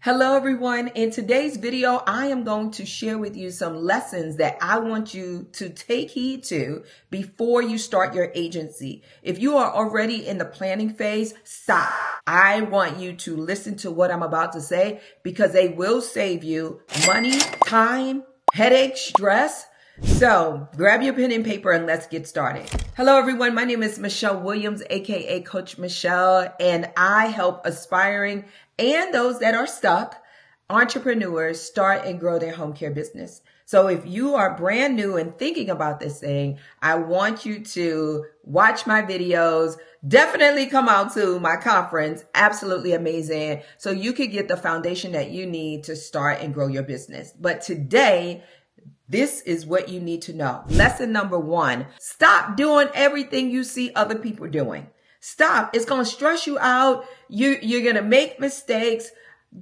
Hello everyone. In today's video, I am going to share with you some lessons that I want you to take heed to before you start your agency. If you are already in the planning phase, stop. I want you to listen to what I'm about to say because they will save you money, time, headache, stress. So grab your pen and paper and let's get started. Hello everyone, my name is Michele Williams, aka Coach Michele, and I help aspiring and those that are stuck entrepreneurs start and grow their home care business. So if you are brand new and thinking about this thing, I want you to watch my videos. Definitely come out to my conference. Absolutely amazing. So you could get the foundation that you need to start and grow your business. But today, this is what you need to know. Lesson number 1, stop doing everything you see other people doing. Stop. It's going to stress you out. You're going to make mistakes.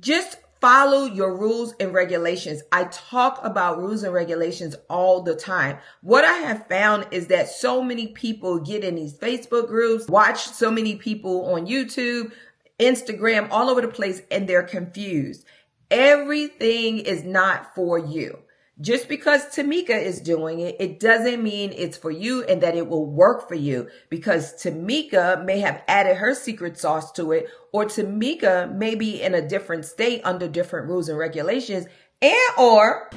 Just follow your rules and regulations. I talk about rules and regulations all the time. What I have found is that so many people get in these Facebook groups, watch so many people on YouTube, Instagram, all over the place, and they're confused. Everything is not for you. Just because Tamika is doing it, it doesn't mean it's for you and that it will work for you, because Tamika may have added her secret sauce to it, or Tamika may be in a different state under different rules and regulations, or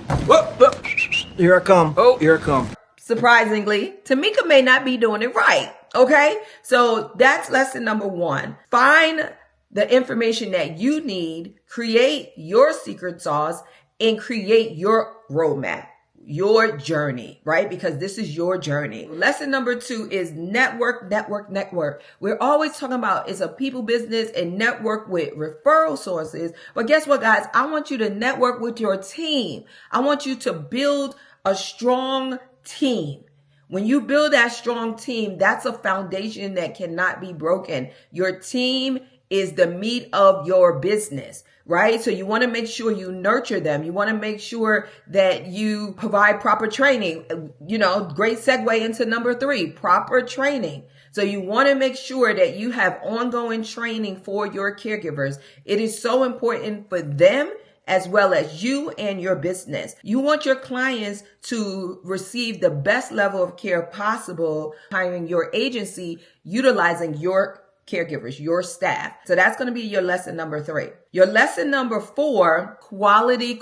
Here I come. Here I come. Surprisingly, Tamika may not be doing it right. Okay. So that's lesson number 1. Find the information that you need, create your secret sauce, and create your roadmap, your journey, right? Because this is your journey. Lesson number 2 is network. We're always talking about it's a people business and network with referral sources. But guess what, guys? I want you to network with your team. I want you to build a strong team. When you build that strong team, that's a foundation that cannot be broken. Your team is the meat of your business, right? So you want to make sure you nurture them. You want to make sure that you provide proper training. Great segue into number 3, proper training. So you want to make sure that you have ongoing training for your caregivers. It is so important for them as well as you and your business. You want your clients to receive the best level of care possible, hiring your agency, utilizing your caregivers, your staff. So that's going to be your lesson number 3. Your lesson number 4, quality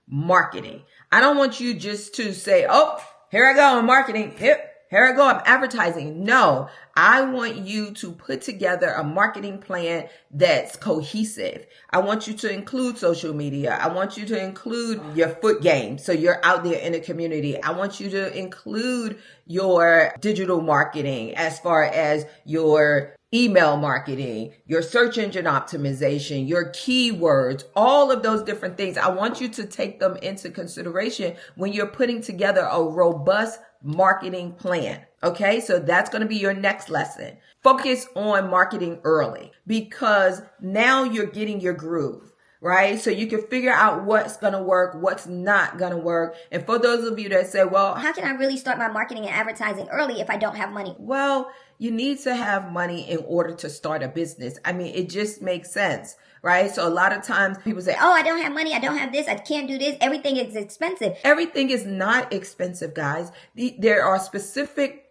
marketing. I don't want you just to say, oh, here I go, I'm marketing. Here I go, I'm advertising. No, I want you to put together a marketing plan that's cohesive. I want you to include social media. I want you to include your foot game, so you're out there in the community. I want you to include your digital marketing as far as your email marketing, your search engine optimization, your keywords, all of those different things. I want you to take them into consideration when you're putting together a robust marketing plan. Okay, so that's going to be your next lesson. Focus on marketing early because now you're getting your groove, right? So you can figure out what's going to work, what's not going to work. And for those of you that say, well, how can I really start my marketing and advertising early if I don't have money? Well, you need to have money in order to start a business. I mean, it just makes sense, right? So a lot of times people say, oh, I don't have money. I don't have this. I can't do this. Everything is expensive. Everything is not expensive, guys. There are specific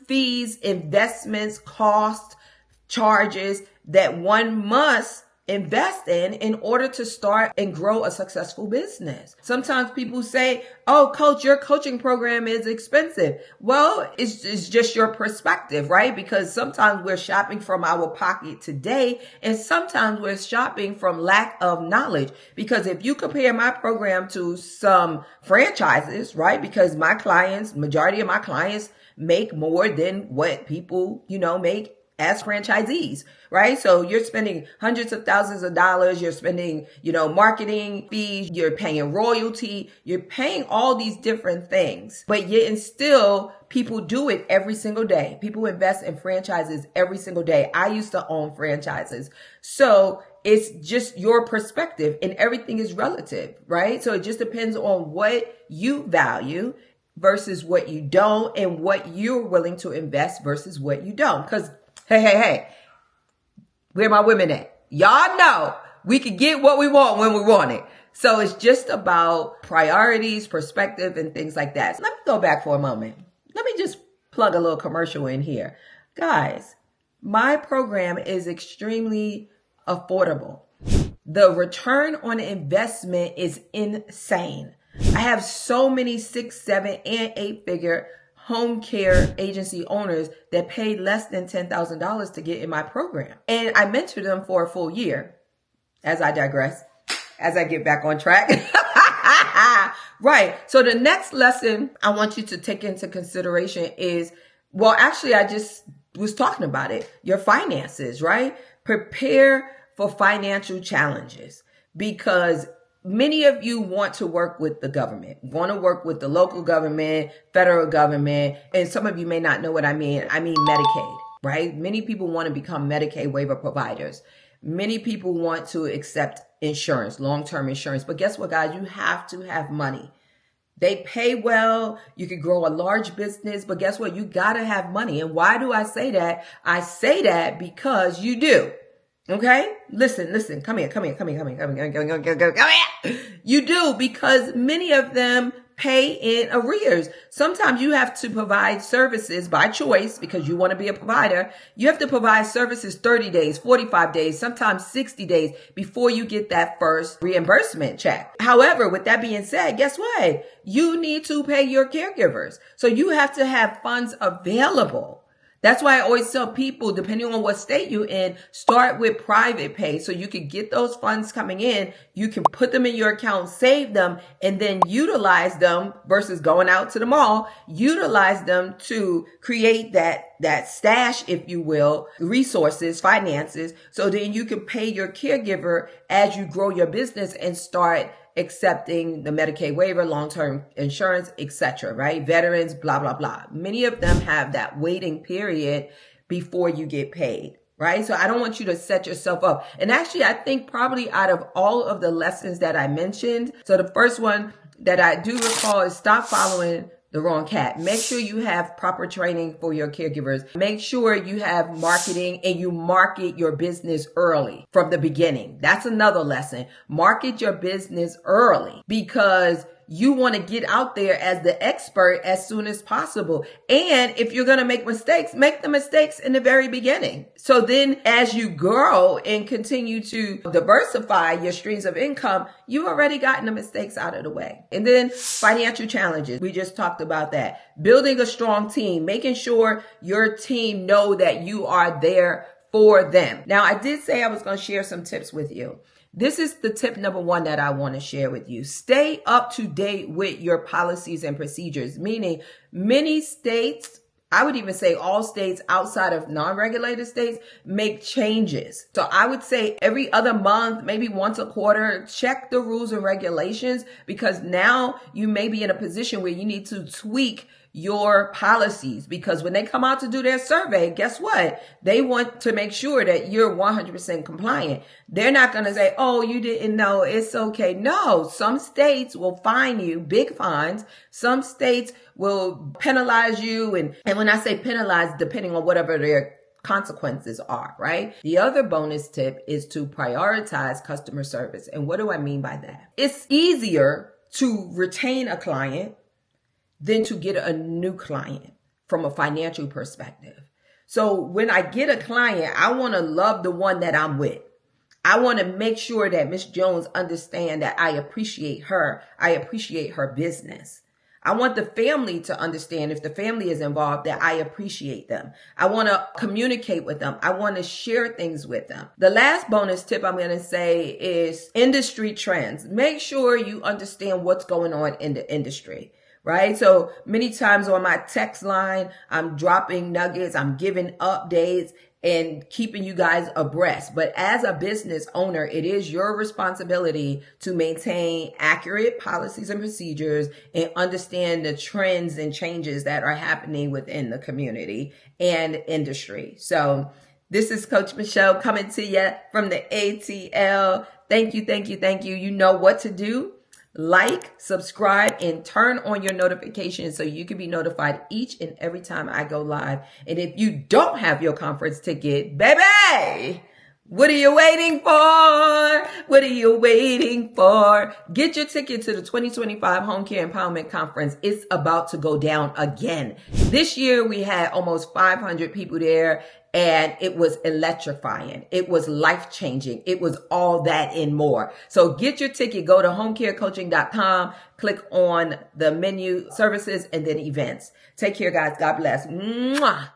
fees, investments, costs, charges that one must invest in order to start and grow a successful business. Sometimes people say, oh, coach, your coaching program is expensive. Well, it's just your perspective, right? Because sometimes we're shopping from our pocket today, and sometimes we're shopping from lack of knowledge. Because if you compare my program to some franchises, right? Because majority of my clients make more than what people, make as franchisees, right? So you're spending hundreds of thousands of dollars. You're spending, marketing fees. You're paying royalty. You're paying all these different things, but yet and still people do it every single day. People invest in franchises every single day. I used to own franchises. So it's just your perspective and everything is relative, right? So it just depends on what you value versus what you don't, and what you're willing to invest versus what you don't. Because hey, where my women at? Y'all know We could get what we want when we want it. So it's just about priorities, perspective, and things like that. So let me go back for a moment. Let me just plug a little commercial in here. Guys, my program is extremely affordable. The return on investment is insane. I have so many 6, 7, and 8-figure home care agency owners that paid less than $10,000 to get in my program. And I mentor them for a full year. As I digress, as I get back on track. Right. So the next lesson I want you to take into consideration is, well, actually, I just was talking about it. Your finances, right? Prepare for financial challenges, because many of you want to work with the government, want to work with the local government, federal government, and some of you may not know what I mean. I mean Medicaid, right? Many people want to become Medicaid waiver providers. Many people want to accept insurance, long-term insurance. But guess what, guys? You have to have money. They pay well. You could grow a large business, but guess what? You got to have money. And why do I say that? I say that because you do. Okay? Listen, come here. You do, because many of them pay in arrears. Sometimes you have to provide services by choice because you want to be a provider. You have to provide services 30 days, 45 days, sometimes 60 days before you get that first reimbursement check. However, with that being said, guess what? You need to pay your caregivers. So you have to have funds available. That's why I always tell people, depending on what state you're in, start with private pay so you can get those funds coming in. You can put them in your account, save them, and then utilize them versus going out to the mall. Utilize them to create that stash, if you will, resources, finances, so then you can pay your caregiver as you grow your business and start accepting the Medicaid waiver, long-term insurance, etc., right? Veterans, blah, blah, blah. Many of them have that waiting period before you get paid, right? So I don't want you to set yourself up. And actually, I think probably out of all of the lessons that I mentioned, so the first one that I do recall is stop following the wrong cat. Make sure you have proper training for your caregivers. Make sure you have marketing and you market your business early from the beginning. That's another lesson. Market your business early because you want to get out there as the expert as soon as possible. And if you're going to make the mistakes in the very beginning. So then as you grow and continue to diversify your streams of income, you've already gotten the mistakes out of the way. And then financial challenges. We just talked about that. Building a strong team, making sure your team know that you are there for them. Now, I did say I was going to share some tips with you. This is the tip number 1 that I want to share with you. Stay up to date with your policies and procedures, meaning many states, I would even say all states outside of non-regulated states, make changes. So I would say every other month, maybe once a quarter, check the rules and regulations, because now you may be in a position where you need to tweak your policies, because when they come out to do their survey, guess what? They want to make sure that you're 100% compliant. They're not going to say, oh, you didn't know, it's okay. No, some states will fine you, big fines. Some states will penalize you. And when I say penalize, depending on whatever their consequences are, right? The other bonus tip is to prioritize customer service. And what do I mean by that? It's easier to retain a client than to get a new client from a financial perspective. So when I get a client, I want to love the one that I'm with. I want to make sure that Miss Jones understands that I appreciate her. I appreciate her business. I want the family to understand, if the family is involved, that I appreciate them. I want to communicate with them. I want to share things with them. The last bonus tip I'm going to say is industry trends. Make sure you understand what's going on in the industry. Right? So many times on my text line, I'm dropping nuggets, I'm giving updates and keeping you guys abreast. But as a business owner, it is your responsibility to maintain accurate policies and procedures and understand the trends and changes that are happening within the community and industry. So this is Coach Michele coming to you from the ATL. Thank you. You know what to do. Like, subscribe, and turn on your notifications so you can be notified each and every time I go live. And if you don't have your conference ticket, baby, What are you waiting for? What are you waiting for? Get your ticket to the 2025 Home Care Empowerment Conference. It's about to go down again. This year we had almost 500 people there, and it was electrifying. It was life-changing. It was all that and more. So get your ticket. Go to homecarecoaching.com, click on the menu, services, and then events. Take care, guys. God bless. Mwah.